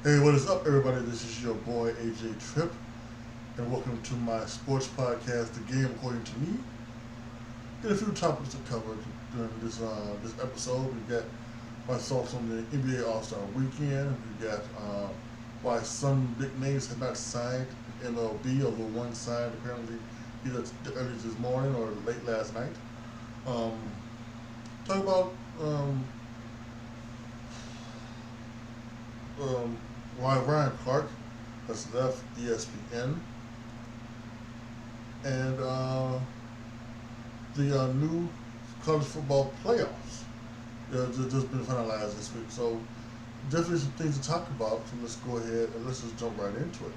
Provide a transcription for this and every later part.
Hey, what is up, everybody? This is your boy AJTRIP, and welcome to my sports podcast, The Game According to Me. Got a few topics to cover during this episode. We got my thoughts on the NBA All Star Weekend. We got why some big names have not signed MLB, although one signed apparently either early this morning or late last night. Um, talk about um, why Ryan Clark has left ESPN, and the new college football playoffs just been finalized this week. So definitely some things to talk about. So let's go ahead and let's just jump right into it.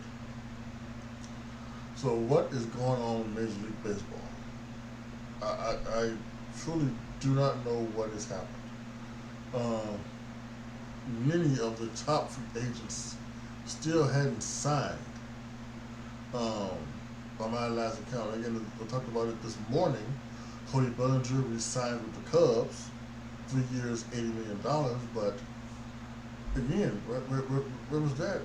So what is going on in Major League Baseball? I truly do not know what has happened. Um, Many of the top free agents still hadn't signed. Um, by my last account, again, we talked about it this morning. Cody Bellinger re-signed with the Cubs, 3 years, $80 million. But again, where was that?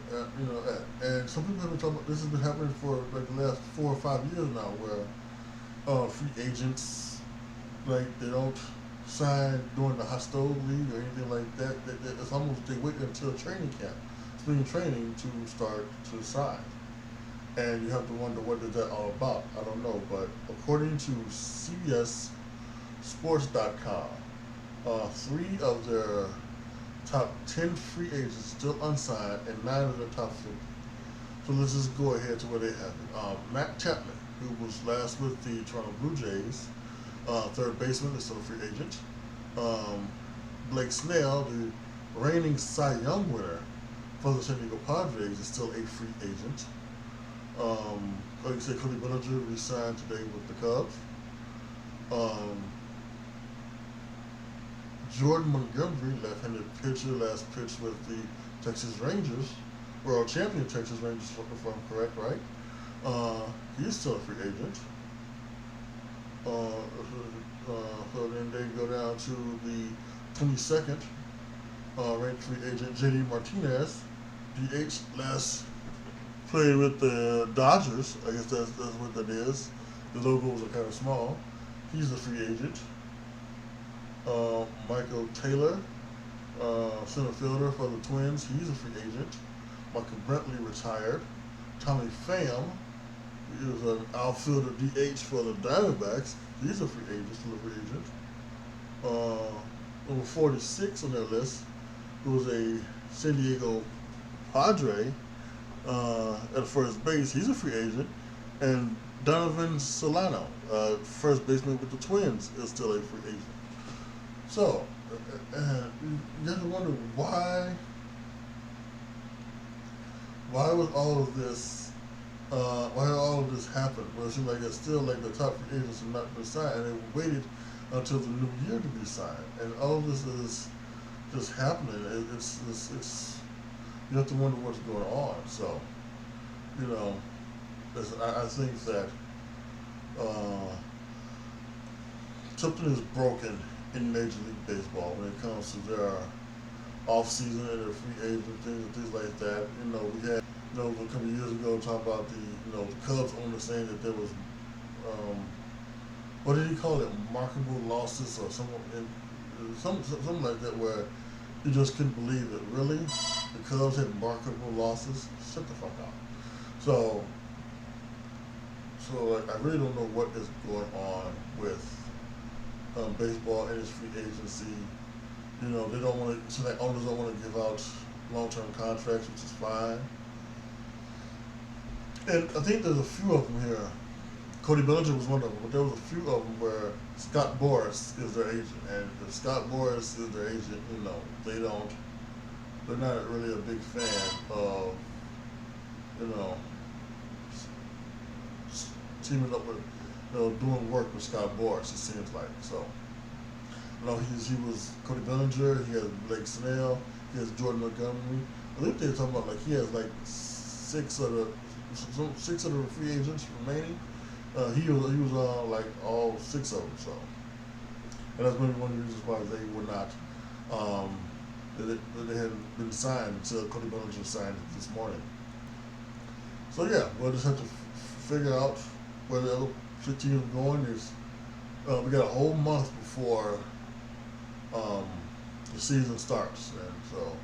And some people have been talking about this has been happening for like the last 4 or 5 years now, where free agents they don't sign during the hot stove league or anything like that. It's almost they wait until training camp, spring training to start to sign. And you have to wonder what is that all about. I don't know, but according to CBS Sports.com, three of their top 10 free agents still unsigned, and nine of their top 50. So let's just go ahead to where they have it. Matt Chapman, who was last with the Toronto Blue Jays, third baseman, is still a free agent. Blake Snell, the reigning Cy Young winner for the San Diego Padres, is still a free agent. Like I said, Cody Bellinger re-signed today with the Cubs. Um, Jordan Montgomery, left-handed pitcher, last pitched with the Texas Rangers, world champion Texas Rangers, if I'm correct, right? He's still a free agent. So then they go down to the 22nd ranked free agent JD Martinez, DH, last played with the Dodgers. I guess that's what that is. The logos are kind of small. He's a free agent. Michael Taylor, center fielder for the Twins. He's a free agent. Michael Brantley retired. Tommy Pham, he was an outfielder DH for the Diamondbacks. He's a free agent, still a free agent. Number 46 on their list, who was a San Diego Padre at first base. He's a free agent. And Donovan Solano, first baseman with the Twins, is still a free agent. So, you have to wonder why was all of this why did all of this happen? Well, it seems like it's still like the top free agents have not been signed, and they waited until the new year to be signed, and all of this is just happening. It's you have to wonder what's going on. So, you know, I think that uh, something is broken in Major League Baseball when it comes to their off season and their free agent things and things like that. We had a couple of years ago talk about the Cubs owner saying that there was what did he call it, marketable losses or something like that, where you just couldn't believe it. Really, the Cubs had marketable losses? Shut the fuck up. So I really don't know what is going on with baseball and its free agency. They don't want to. So that owners don't want to give out long-term contracts, which is fine. And I think there's a few of them here. Cody Bellinger was one of them, but there was a few of them where Scott Boras is their agent, and if Scott Boras is their agent, they're not really a big fan of, teaming up with, doing work with Scott Boras. It seems like so. He was Cody Bellinger. He has Blake Snell. He has Jordan Montgomery. I think they were talking about he has like six of the free agents remaining. He was like all six of them. So, and that's maybe one of the reasons why they were not that they hadn't been signed until Cody Bellinger signed it this morning. So yeah, we'll just have to figure out where the other 15 is going. We got a whole month before um, the season starts, and so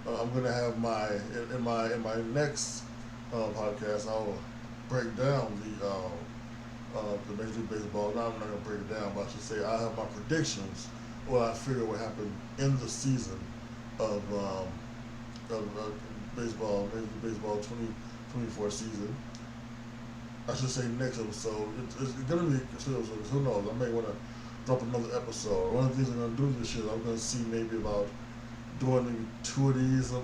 I'm gonna have in my next podcast. I'll break down the Major League Baseball. Now I'm not gonna break it down, but I should say I have my predictions. What I figure will happen in the season of baseball, Major League Baseball 2024 season. I should say next episode. It's going to be a episode. Who knows? I may want to drop another episode. One of the things I'm going to do this year, I'm going to see maybe about doing maybe 2 of these, a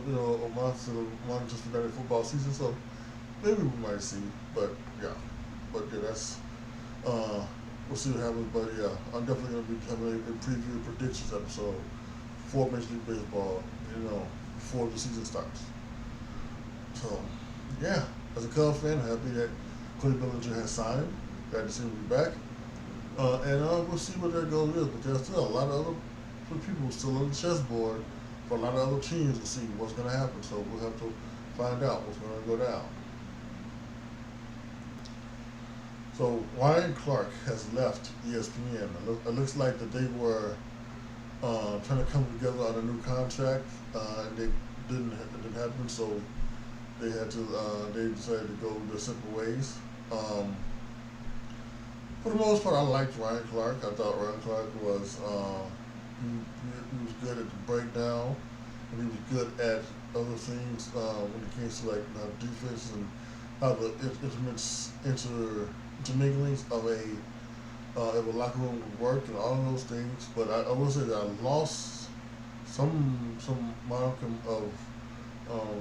month to one just for that football season. So maybe we might see. But yeah, that's we'll see what happens. But yeah, I'm definitely going to be having a preview predictions episode for Major League Baseball. Before the season starts. So yeah, as a Cubs fan, happy that Cody Bellinger has signed. Glad to see him be back. And we'll see what their goal is. But there's still a lot of other people still on the chessboard for a lot of other teams to see what's going to happen. So we'll have to find out what's going to go down. So Ryan Clark has left ESPN. It looks like that they were trying to come together on a new contract, and it didn't happen. So they decided to go their separate ways. For the most part, I liked Ryan Clark. I thought Ryan Clark was he was good at the breakdown, and he was good at other things when it came to like defense and how the interminglings of a locker room would work and all of those things. But I will say that I lost some modicum of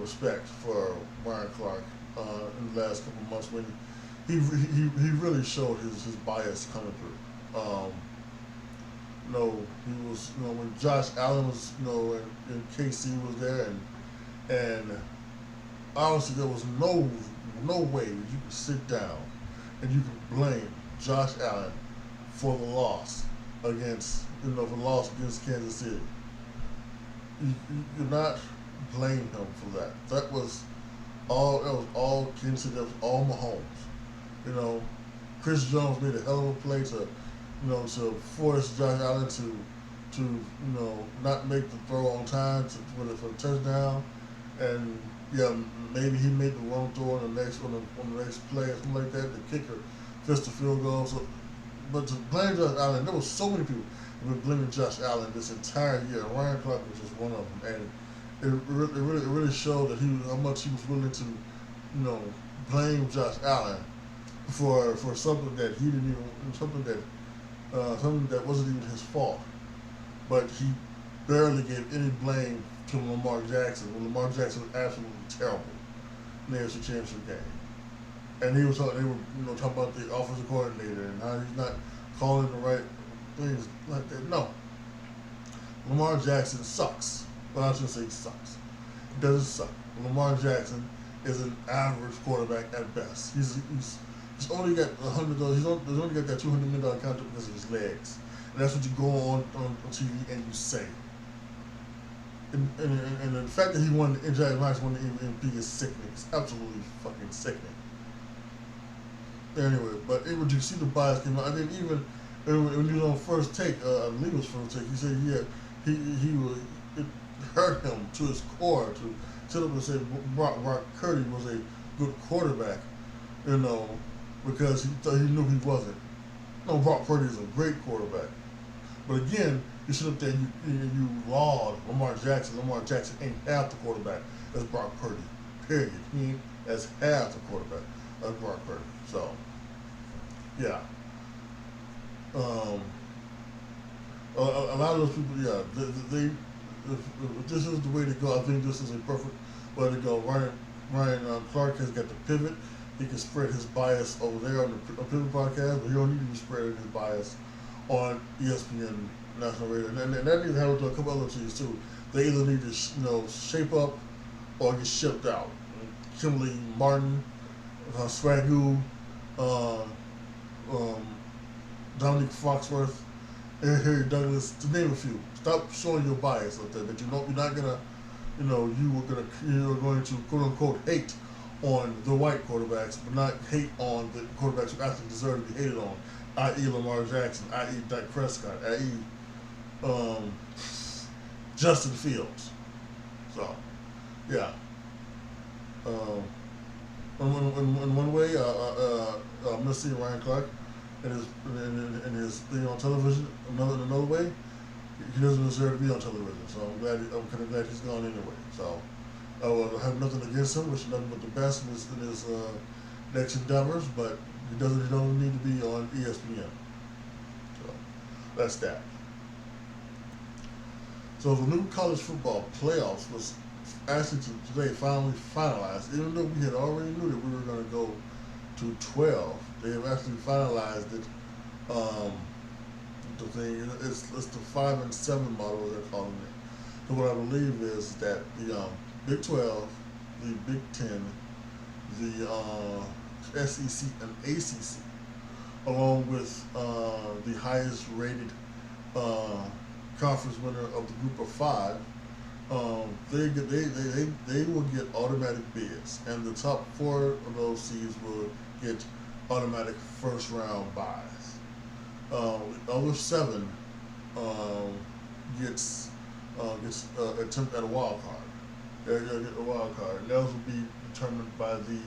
respect for Ryan Clark in the last couple of months when he really showed his bias coming through. He was when Josh Allen was and KC was there and obviously there was no way that you could sit down and you could blame Josh Allen for the loss against Kansas City. You're not blame him for that. That was all Kansas City. That was all Mahomes. Chris Jones made a hell of a play to force Josh Allen to not make the throw on time for the touchdown, and yeah, maybe he made the wrong throw on the next play or something like that. The kicker missed the field goal. So, but to blame Josh Allen, there was so many people who been blaming Josh Allen this entire year. Ryan Clark was just one of them, and it really showed that how much he was willing to blame Josh Allen for something that he didn't even something that wasn't even his fault. But he barely gave any blame to Lamar Jackson when Lamar Jackson was absolutely terrible in the AFC Championship game. And they were talking about the offensive coordinator and how he's not calling the right things like that. No. Lamar Jackson sucks. Well, I shouldn't say he sucks. He doesn't suck. Lamar Jackson is an average quarterback at best. He's only got $100. He's only got that $200 million contract because of his legs, and that's what you go on TV and you say. And the fact that he won the MVP is sickening. It's absolutely fucking sickening. Anyway, but did you see the bias came out? I didn't even when he was on First Take. I believe it was First Take. He said it hurt him to his core to sit up and say Brock Purdy was a good quarterback, because he knew he wasn't. No, Brock Purdy is a great quarterback. But again, you sit up there and you laud Lamar Jackson. Lamar Jackson ain't half the quarterback as Brock Purdy. Period. He ain't as half the quarterback as Brock Purdy. So, yeah. A lot of those people, yeah, if this is the way to go, I think this is a perfect way to go. Ryan Clark has got the pivot. He can spread his bias over there on the Pivot podcast, but he don't need to be spreading his bias on ESPN National Radio. And that needs to happen to a couple other teams too. They either need to shape up or get shipped out. Kimberly Martin, Swagoo, Dominique Foxworth, Harry Douglas, to name a few. Stop showing your bias up there. That you're not gonna, you're going to quote unquote hate on the white quarterbacks, but not hate on the quarterbacks who actually deserve to be hated on, i.e. Lamar Jackson, i.e. Dak Prescott, i.e. Justin Fields. So, yeah. Um, in one way, Missy Ryan Clark in his thing on television. In another way, he doesn't deserve to be on television. So I'm kind of glad he's gone anyway. So I have nothing against him. Wish nothing but the best in his next endeavors. But he don't need to be on ESPN. So that's that. So the new college football playoffs was actually today finally finalized. Even though we had already knew that we were going to go to 12, they have actually finalized it. The thing it's the 5 and 7 model they're calling it. So what I believe is that the Big 12, the Big 10, the SEC and ACC, along with the highest rated conference winner of the group of 5, they will get automatic bids, and the top 4 of those seeds will get automatic first round buys. The other 7 gets attempt at a wild card. They'll get a wild card, and those will be determined by the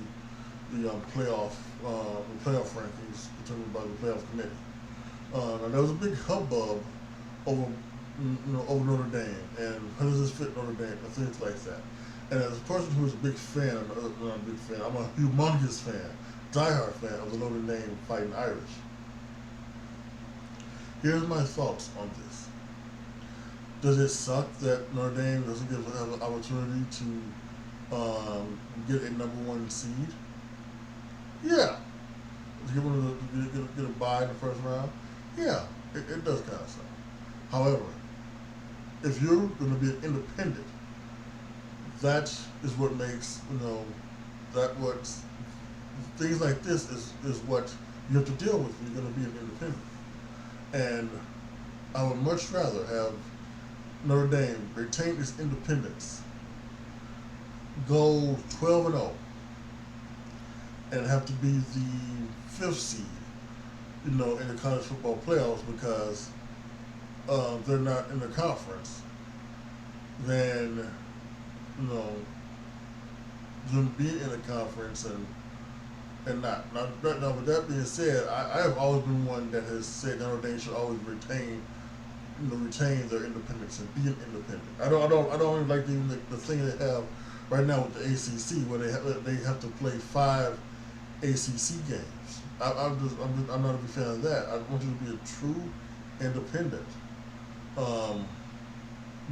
playoff rankings determined by the playoff committee. And there was a big hubbub over over Notre Dame and how does this fit Notre Dame and things like that. And as a person who is a big fan, not a big fan, I'm a humongous fan, diehard fan of the Notre Dame Fighting Irish. Here's my thoughts on this. Does it suck that Notre Dame doesn't have an opportunity to get a #1 seed? Yeah. To get a bye in the first round? Yeah, it does kind of suck. However, if you're going to be an independent, that is what makes, things like this is what you have to deal with when you're going to be an independent. And I would much rather have Notre Dame retain its independence, go 12-0, and have to be the 5th seed, in the college football playoffs because they're not in the conference, than, them being in the conference and not. Now, with that being said, I have always been one that has said Notre Dame should always retain their independence and be an independent. I don't even like the thing they have right now with the ACC where they have to play 5 ACC games. I'm not a big fan of that. I want you to be a true independent.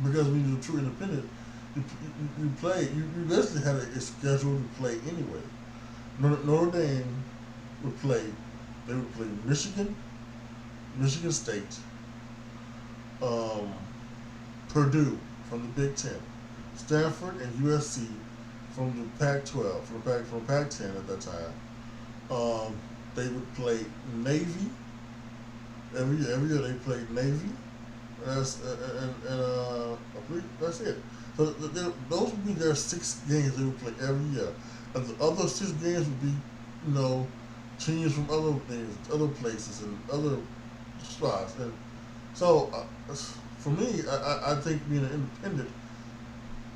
Because when you're a true independent, you basically had a schedule to play anyway. Notre Dame would play Michigan State, Purdue from the Big Ten, Stanford and USC from the Pac-12, from Pac-10 at that time. They would play Navy every year. They played Navy. I believe that's it. So those would be their 6 games they would play every year. And the other 6 games would be, teams from other places and other spots. And so, for me, I think being an independent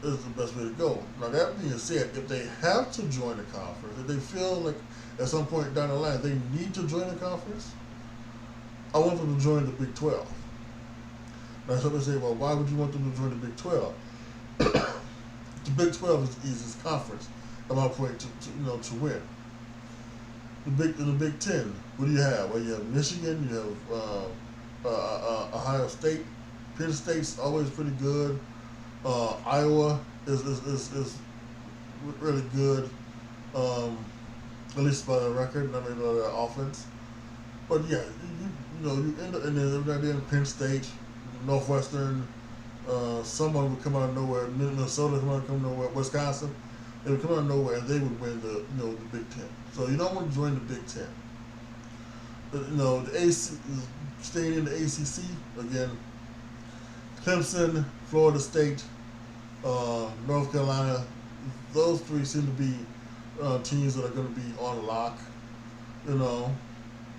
is the best way to go. Now, that being said, if they have to join the conference, if they feel like at some point down the line they need to join the conference, I want them to join the Big 12. Now, somebody say, well, why would you want them to join the Big 12? The Big 12 is the easiest conference, at my point, to win. In the Big 10, what do you have? Well, you have Michigan, you have Ohio State, Penn State's always pretty good. Iowa is really good, at least by the record, not maybe by their offense. But yeah, you end up, and then Penn State, Northwestern, someone would come out of nowhere. Minnesota would come out of nowhere. Wisconsin, they would come out of nowhere and they would win the Big Ten. So you don't want to join the Big Ten. The AC, staying in the ACC again. Clemson, Florida State, North Carolina. Those three seem to be teams that are going to be on lock. You know,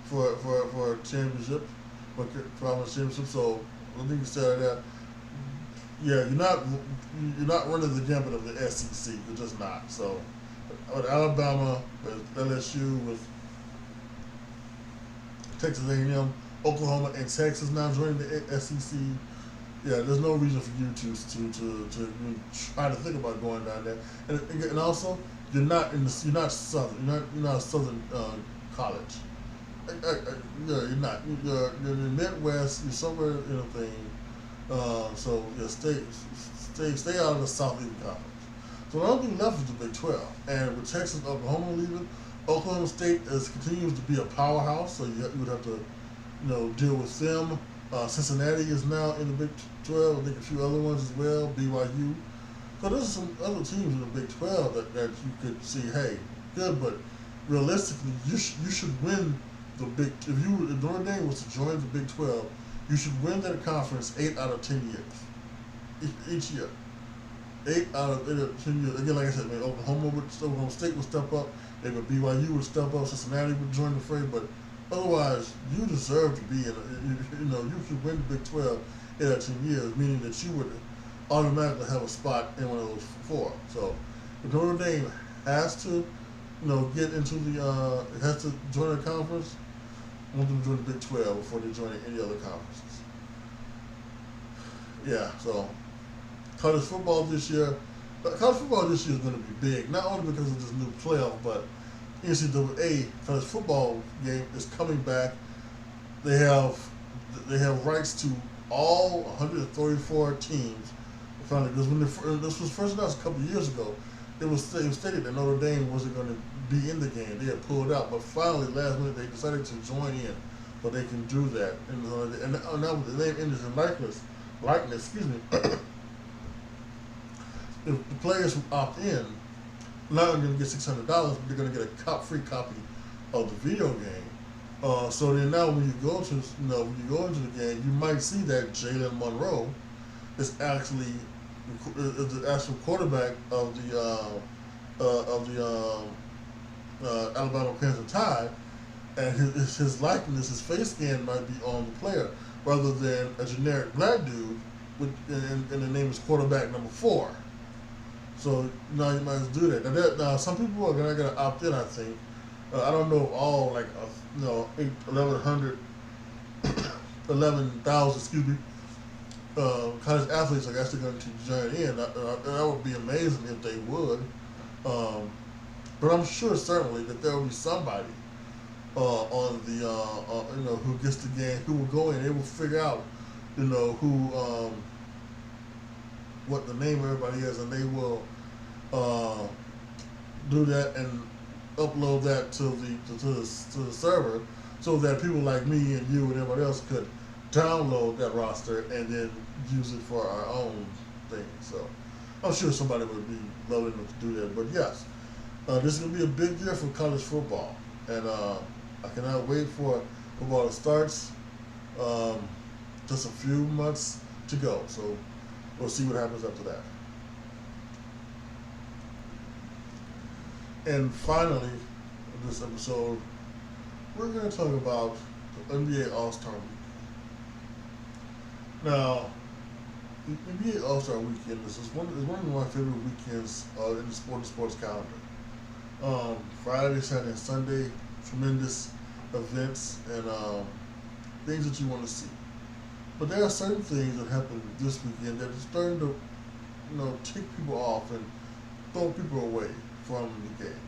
for a championship, for conference championship. So I think you said that. Yeah, you're not running the gambit of the SEC. You're just not. So with Alabama, with LSU, with Texas A&M, Oklahoma, and Texas now joining the SEC. Yeah, there's no reason for you to even try to think about going down there. And also, you're not Southern. You're not a Southern college. Yeah, you're not. You're in the Midwest. You're somewhere in a thing. So yeah, stay out of the Southeastern Conference. So the only thing left is the Big 12, and with Texas and Oklahoma leaving, Oklahoma State continues to be a powerhouse. So you would have to, deal with them. Cincinnati is now in the Big 12. I think a few other ones as well. BYU. So there's some other teams in the Big 12 that you could see. Hey, good, but realistically, you should win the Big. If Notre Dame was to join the Big 12, you should win that conference 8 out of 10 years. Each year. 8 out of 10 years. Again, like I said, maybe Oklahoma State would step up. Maybe BYU would step up. Cincinnati would join the fray. But otherwise, you deserve to be in. You should win the Big 12 8 out of 10 years, meaning that you would automatically have a spot in one of those four. So, if Notre Dame has to, get into has to join a conference, I want them to join the Big 12 before they join any other conferences. Yeah, so college football this year is going to be big, not only because of this new playoff, but NCAA college football game is coming back. They have rights to all 134 teams. Finally, because when this was first announced a couple of years ago, it was stated that Notre Dame wasn't going to be in the game. They had pulled out, but finally, last minute, they decided to join in, but they can do that. And now with the name, image, and likeness, excuse me. If the players who opt in, not only going to get $600, but they're going to get a free copy of the video game. So then now when you go into the game, you might see that Jalen Monroe is actually the actual quarterback of the Alabama Crimson Tide, and his likeness, his face scan might be on the player rather than a generic black dude and the name is quarterback number 4. So now you might do that. Now some people are going to opt in. I think I don't know if all 11,000 excuse me college athletes are actually going to join in. That would be amazing if they would. But I'm sure certainly that there will be somebody on the who gets the game, who will go in. They will figure out who what the name of everybody is, and they will do that and upload that to the server, so that people like me and you and everybody else could download that roster and then use it for our own thing. So I'm sure somebody would be loving enough to do that. But yes, this is going to be a big year for college football, and I cannot wait for football to start. Just a few months to go, so we'll see what happens after that. And finally, in this episode, we're going to talk about the NBA All-Star Week. Now, the NBA All-Star Weekend is one of my favorite weekends in the sports calendar. Friday, Saturday, and Sunday, tremendous events and things that you want to see. But there are certain things that happen this weekend that is starting to, tick people off and throw people away from the game.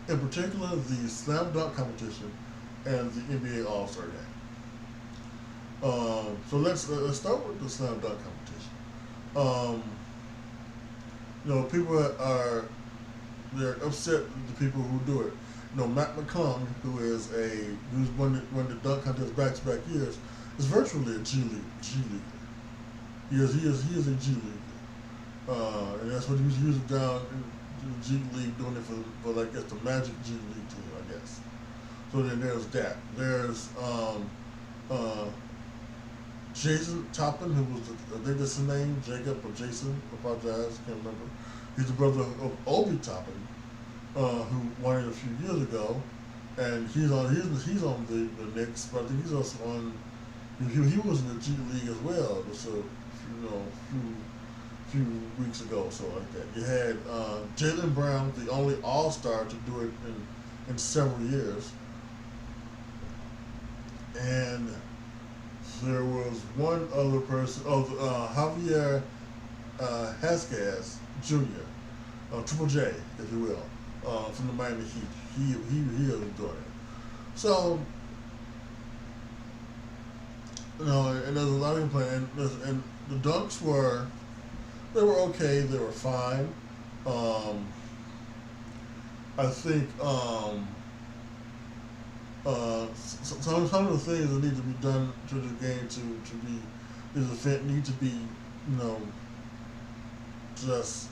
In particular, the slam dunk competition and the NBA All-Star game. So let's start with the slam dunk competition. People they're upset with the people who do it. Matt McClung, who's won the dunk contest back-to-back years, is virtually a G League. He is a G League. And that's what he was down in the G League, doing it for I guess the Magic G League team, I guess. So then there's that. There's uh, Jason Toppin, who was, I think that's his name, Jacob or Jason, I apologize, can't remember. He's the brother of Obi Toppin, who won it a few years ago, and he's on the Knicks, but I think he's also on. He was in the G League as well. Just few weeks ago, so like that. You had Jaylen Brown, the only All Star to do it in several years, and there was one other person, Javier Vasquez Jr., Triple J, if you will, from the Miami Heat. He was doing it. So, and there's a lot of people playing, and the dunks were okay, they were fine. I think some of the things that need to be done to the game to be this event need to be just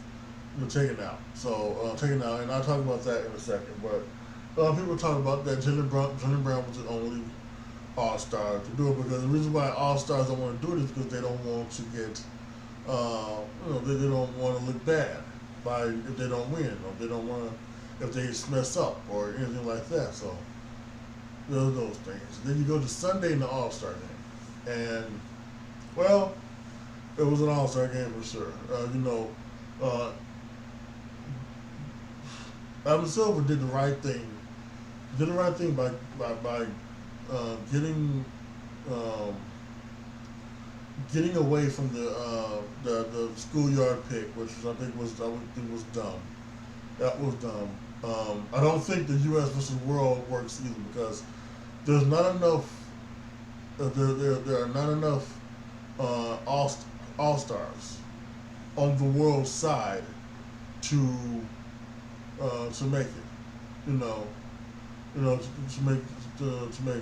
taken out. So taken out, and I'll talk about that in a second. But people talk about that Jaylen Brown was the only All Star to do it, because the reason why All Stars don't want to do it is because they don't want to get they don't want to look bad if they don't win, or they don't want to if they mess up or anything like that. So there's those things. Then you go to Sunday in the All Star game, and well, it was an All Star game for sure. Adam Silver did the right thing. Did the right thing by getting away from the schoolyard pick, which I think was dumb. That was dumb. I don't think the U.S. versus world works either, because there's not enough. There are not enough all stars on the world side to make it. To make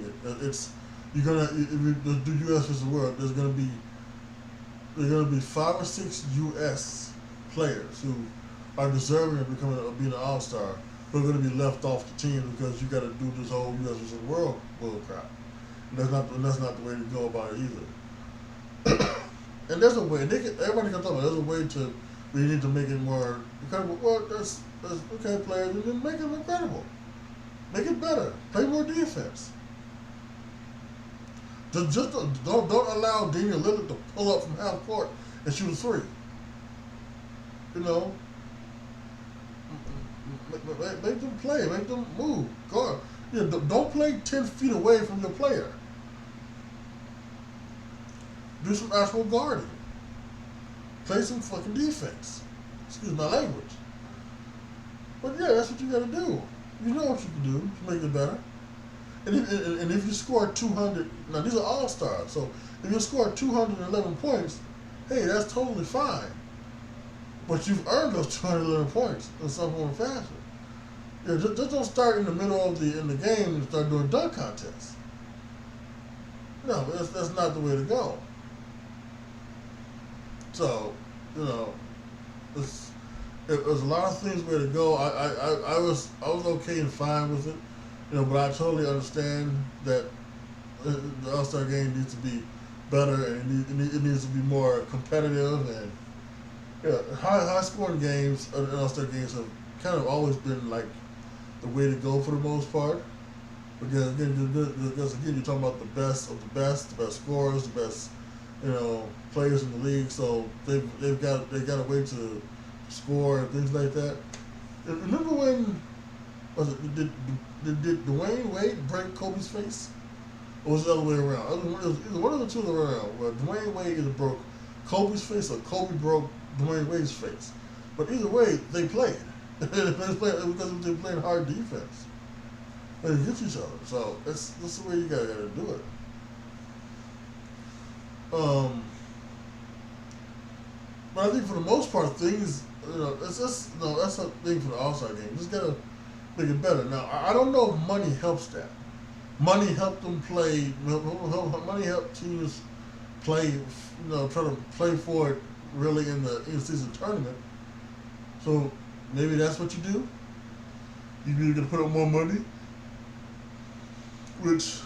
it. It's you're gonna if you do U.S. versus world. There's gonna be 5 or 6 U.S. players who are deserving of being an all-star, who are going to be left off the team because you got to do this whole U.S. versus world bull crap. And that's not the way to go about it either. And there's a way. Everybody can talk about. There's a way to. We need to make it more incredible. Well, that's okay, players. And then make it incredible. Make it better. Play more defense. Just don't allow Damian Lillard to pull up from half court and shoot a three. Make them play. Make them move. Go. Don't play 10 feet away from your player. Do some actual guarding. Play some fucking defense. Excuse my language. But yeah, that's what you got to do. You know what you can do to make it better. And if you score 200, now these are all stars. So if you score 211 points, hey, that's totally fine. But you've earned those 211 points in some form or fashion. Just don't start in the middle of the game and start doing dunk contests. No, that's not the way to go. So, there's a lot of things where to go. I was okay and fine with it, but I totally understand that the All-Star game needs to be better, and it needs to be more competitive, and high scoring games and All-Star games have kind of always been like the way to go for the most part. Because again, you're talking about the best of the best scorers, the best players in the league. So they've got a way to score and things like that. Remember when did Dwayne Wade break Kobe's face, or was it the other way around? Either one of the two are around. Where Dwayne Wade either broke Kobe's face or Kobe broke Dwayne Wade's face. But either way, they played. Because they played hard defense. They against each other. So that's the way you gotta do it. But I think for the most part, things that's a thing for the All-Star game. Just gotta make it better. Now I don't know if money helps that. Money helped them play. Money helped teams play. Try to play for it really in the in-season tournament. So maybe that's what you do. You're gonna put up more money which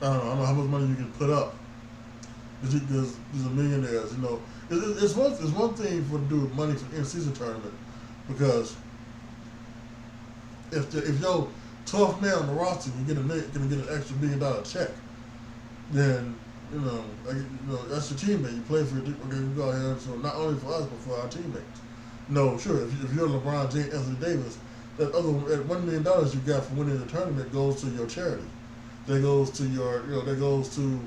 I don't know how much money you can put up. There's a millionaires, you know. It's one thing for to do with money for in season tournament, because if your 12th man on the roster can get gonna get an extra $1 million check, then that's your teammate. You play for your okay, you go ahead. So not only for us but for our teammates. No, sure. If you're LeBron James, Anthony Davis, that $1 million you got for winning the tournament goes to your charity. That goes to that goes to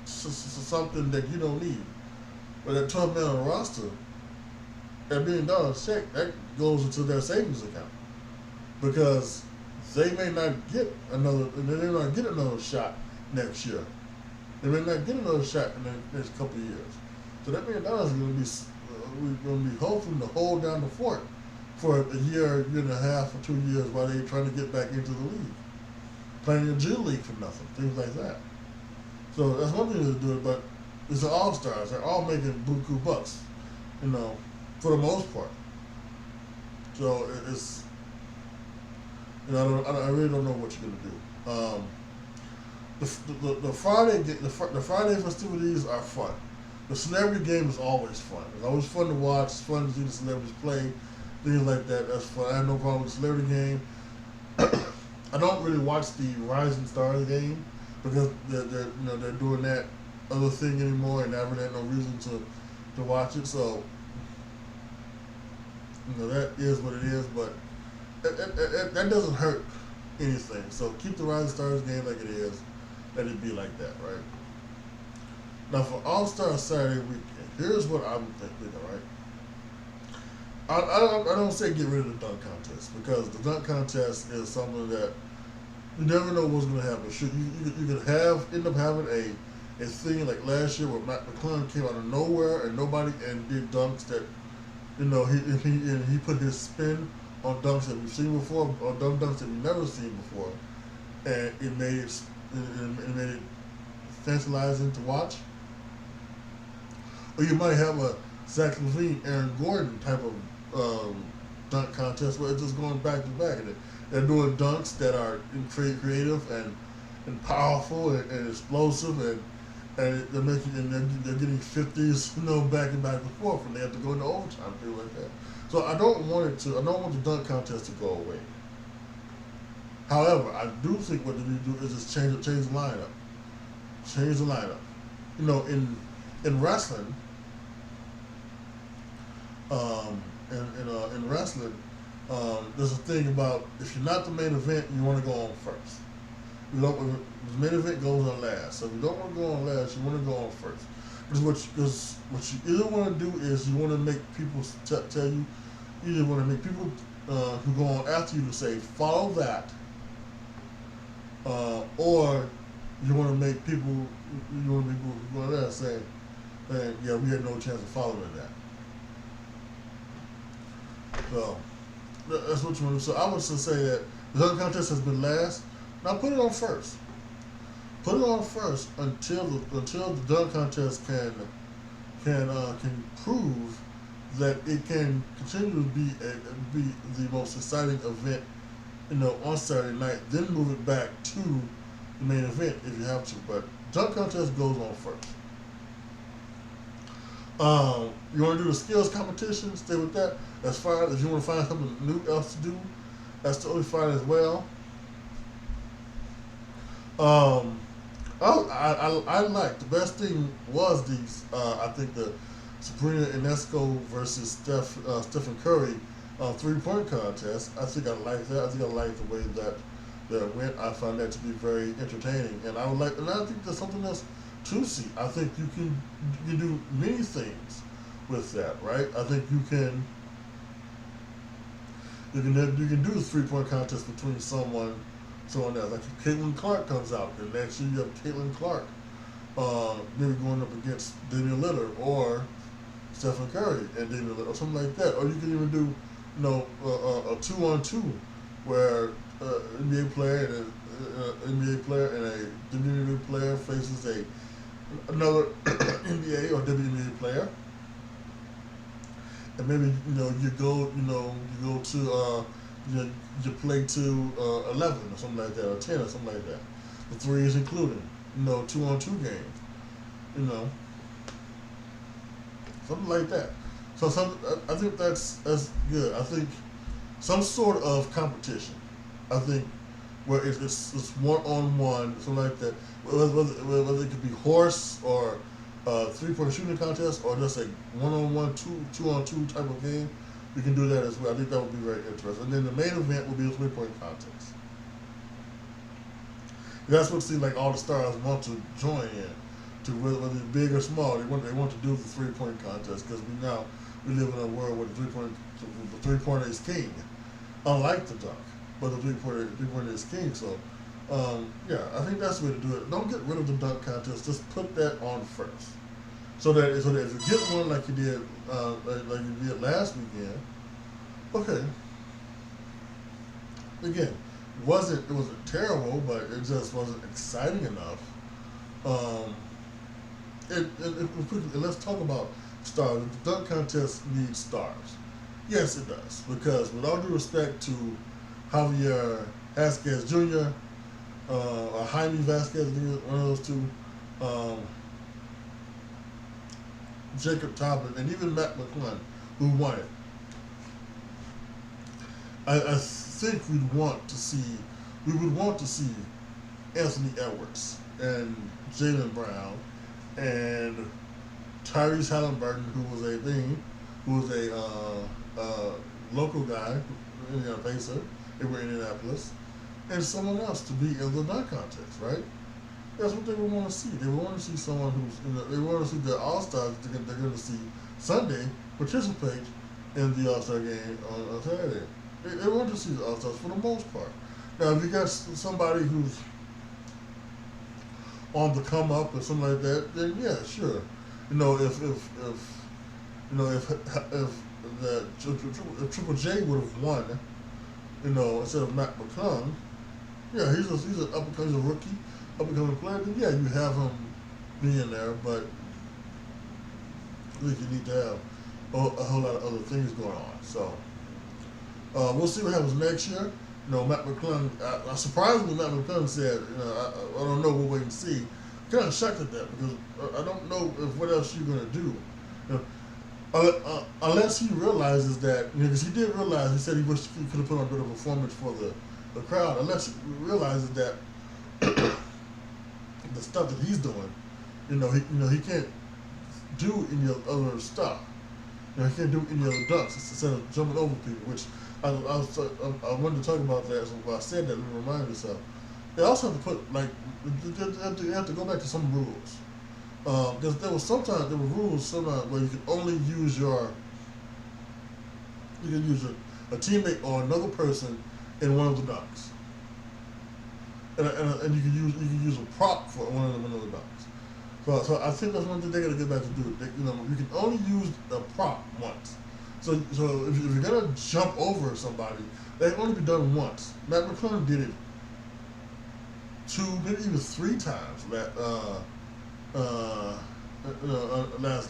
something that you don't need. But that 12 man on the roster, that $1 million check, that goes into their savings account, because they may not get another shot next year. They may not get another shot in the next couple of years. So that $1 million is going to be hoping to hold down the fort for a year and a half or 2 years while they're trying to get back into the league, playing in the G League for nothing, things like that. So that's one thing to do it, but it's the all-stars. They're all making buku bucks, for the most part. So it's, I really don't know what you're gonna do. The Friday festivities are fun. The celebrity game is always fun. It's always fun to watch. It's fun to see the celebrities play, things like that. That's fun. I have no problem with the celebrity game. I don't really watch the Rising Stars game, because they're doing that other thing anymore, and I really had no reason to watch it. So that is what it is, but that doesn't hurt anything. So keep the Rising Stars game like it is. Let it be like that, right? Now for All-Star Saturday weekend, here's what I'm thinking, right? I don't say get rid of the dunk contest, because the dunk contest is something that you never know what's going to happen. You could end up having a thing like last year where Matt McClung came out of nowhere and did dunks that, he put his spin on dunks that we've seen before, or dunks that we've never seen before, and it made it tantalizing to watch. Or you might have a Zach LaVine, Aaron Gordon type of dunk contest where it's just going back to back, and they're doing dunks that are creative and powerful and explosive, and they're getting 50s, back and forth, and they have to go into overtime, things like that. So I don't want the dunk contest to go away. However, I do think what they need to do is just change the lineup. Change the lineup. In wrestling, in wrestling, there's a thing about, if you're not the main event, you want to go on first. The main event goes on last. So if you don't want to go on last, you want to go on first. Because what you either want to do is you want to make people tell you, you either want to make people who go on after you to say, follow that, or you want to make people who go on there saying, yeah, we had no chance of following that. So that's what you want to do. So I would just say that the dunk contest has been last. Now put it on first. Put it on first until the dunk contest can prove that it can continue to be the most exciting event, on Saturday night. Then move it back to the main event if you have to. But dunk contest goes on first. You want to do the skills competition? Stay with that. That's fine. If you want to find something new else to do, that's totally fine as well. I like, the best thing was these. I think the Sabrina Ionesco versus Stephen Curry 3-point contest. I think I like that. I think I like the way that went. I found that to be very entertaining, and I think there's something else to see. I think you can do many things with that, right? I think you can do the 3-point contest between someone else. Like if Caitlin Clark comes out, then next year you have Caitlin Clark maybe going up against Damian Lillard or Stephen Curry and Damian Lillard or something like that. Or you can even do a 2-on-2 where NBA player and a WNBA player faces another NBA or WNBA player, and maybe you go to you play to 11 or something like that, or 10 or something like that. The three is including, 2-on-2 games, you know, something like that. So I think that's good. I think some sort of competition. I think where it's one-on-one, something like that. Whether it could be horse or 3-point shooting contest or just a one-on-one, two-on-two type of game, we can do that as well. I think that would be very interesting. And then the main event will be a 3-point contest. That's what it seems like all the stars want to join in. To whether it's big or small, they want to do the 3-point contest because we live in a world where the 3-pointer is king, unlike the dunk. But the three-pointer is king. So yeah, I think that's the way to do it. Don't get rid of the dunk contest. Just put that on first, so that if you get one like you did last weekend, okay. Again, it wasn't terrible, but it just wasn't exciting enough. Um, and let's talk about stars. The dunk contest needs stars. Yes, it does, because with all due respect to Javier Vasquez Jr. Or Jaime Vasquez, one of those two, um, Jacob Toppin, and even Matt McClung, who won it. I think we would want to see Anthony Edwards and Jaylen Brown and Tyrese Halliburton, who was a local guy, Pacer. They were in Indianapolis, and someone else to be in the dunk contest, right? That's what they would want to see. They would want to see someone they want to see the All Stars they're going to see Sunday participate in the All Star game on Saturday. They want to see the All Stars for the most part. Now, if you got somebody who's on the come up or something like that, then yeah, sure. If Triple J would have won, instead of Matt McClung, yeah, he's a rookie, up and coming player. Then yeah, you have him being there, but I think you need to have a whole lot of other things going on. So we'll see what happens next year. Matt McClung. Surprisingly, Matt McClung said, I don't know. We'll wait and see. Kind of shocked at that because I don't know what else you're gonna do. Unless he realizes that, because he did realize, he said he wished he could have put on a bit of a performance for the crowd. Unless he realizes that the stuff that he's doing, he can't do any other stuff. He can't do any other dunks instead of jumping over people. Which I wanted to talk about that. So when I said that, let me remind myself. They also have to put they have to go back to some rules. Because there were rules sometimes where you could only use a teammate or another person in one of the dunks, and you can use a prop for one of the dunks. So I think that's one thing they got to get back to do. You can only use a prop once. So if you're gonna jump over somebody, that can only be done once. Matt McClung did it 2, maybe even 3 times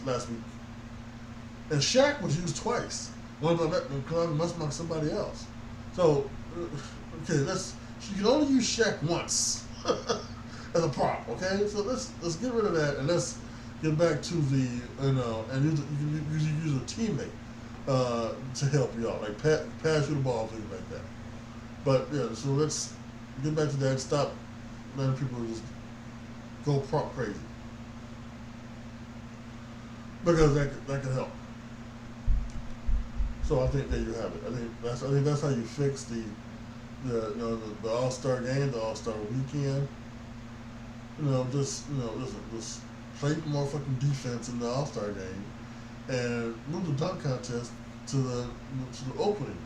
last week. And Shaq was used twice. One by Matt McClung, must by somebody else. So, okay, you can only use Shaq once as a prop. Okay, so let's get rid of that and let's get back to the and you can use a teammate to help you out, like pass you the ball, things like that. But yeah, so let's get back to that. Stop letting people just go prop crazy, because that can help. So I think there you have it. I think that's how you fix the All-Star game, the All-Star weekend. Just play more fucking defense in the All-Star game, and move the dunk contest to the opening.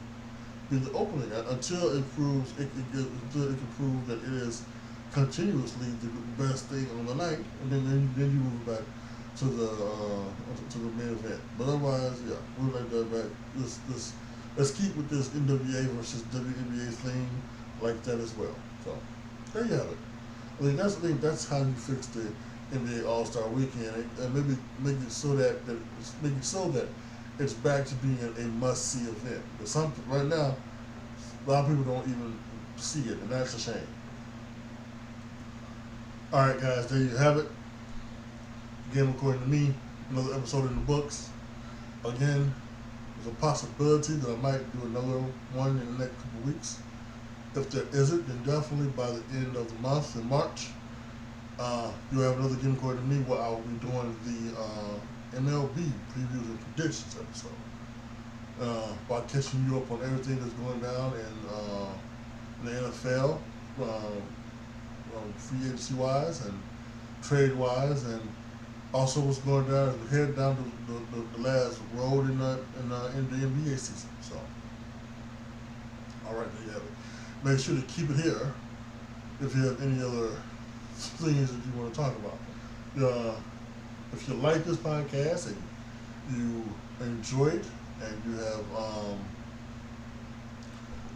Be the opening until it proves until it can prove that it is continuously the best thing on the night, and then you move back to the main event. But otherwise, yeah, move like that back. Let's keep with this NWA versus WNBA thing like that as well. So there you have it. I think that's how you fix the NBA All-Star Weekend, and maybe make it so that it's back to being a must-see event. But right now, A lot of people don't even see it, and that's a shame. All right, guys, there you have it. Again, according to me, another episode in the books. Again, there's a possibility that I might do another one in the next couple of weeks. If there isn't, then definitely by the end of the month in March, you'll have another Game According to Me where I will be doing the MLB previews and predictions episode. By catching you up on everything that's going down in the NFL, free agency wise and trade wise, and also what's going down as we head down to the last road in the NBA season. So, all right, there you have it. Make sure to keep it here if you have any other things that you want to talk about. If you like this podcast and you enjoy it and you have,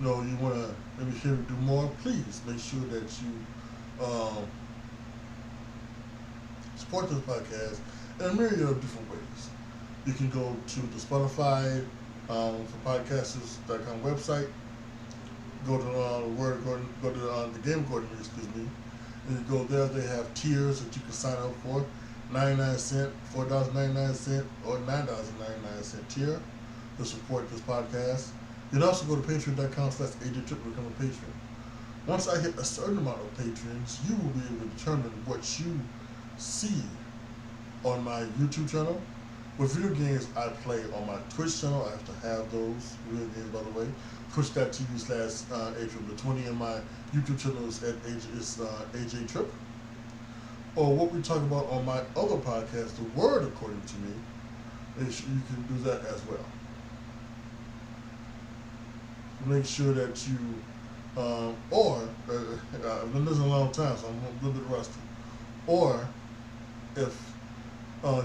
you want to maybe hear me do more, please make sure that you support this podcast in a myriad of different ways. You can go to the Spotify for podcasters.com website. Go to the Game According, and you go there. They have tiers that you can sign up for: 99¢, $4.99, or $9.99 tier to support this podcast. You can also go to patron.com/AJTRIP to become a patron. Once I hit a certain amount of patrons, you will be able to determine what you see on my YouTube channel. With video games I play on my Twitch channel, I have to have those video games, by the way. Twitch.tv/AJTRIP20, and my YouTube channel is at AJTRIP. Or what we talk about on my other podcast, The Word According to Me, you can do that as well. Make sure that you, I've been listening a long time, so I'm a little bit rusty. Or if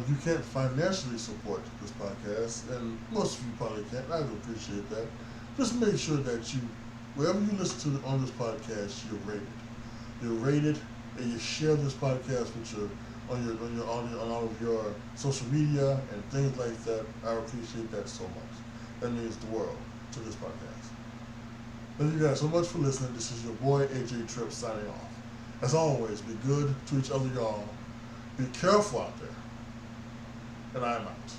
you can't financially support this podcast, and most of you probably can't, I would appreciate that. Just make sure that you, wherever you listen to on this podcast, you're rated. You're rated, and you share this podcast with on all of your social media and things like that. I appreciate that so much. That means the world to this podcast. Thank you guys so much for listening. This is your boy AJTRIP signing off. As always, be good to each other, y'all. Be careful out there. And I'm out.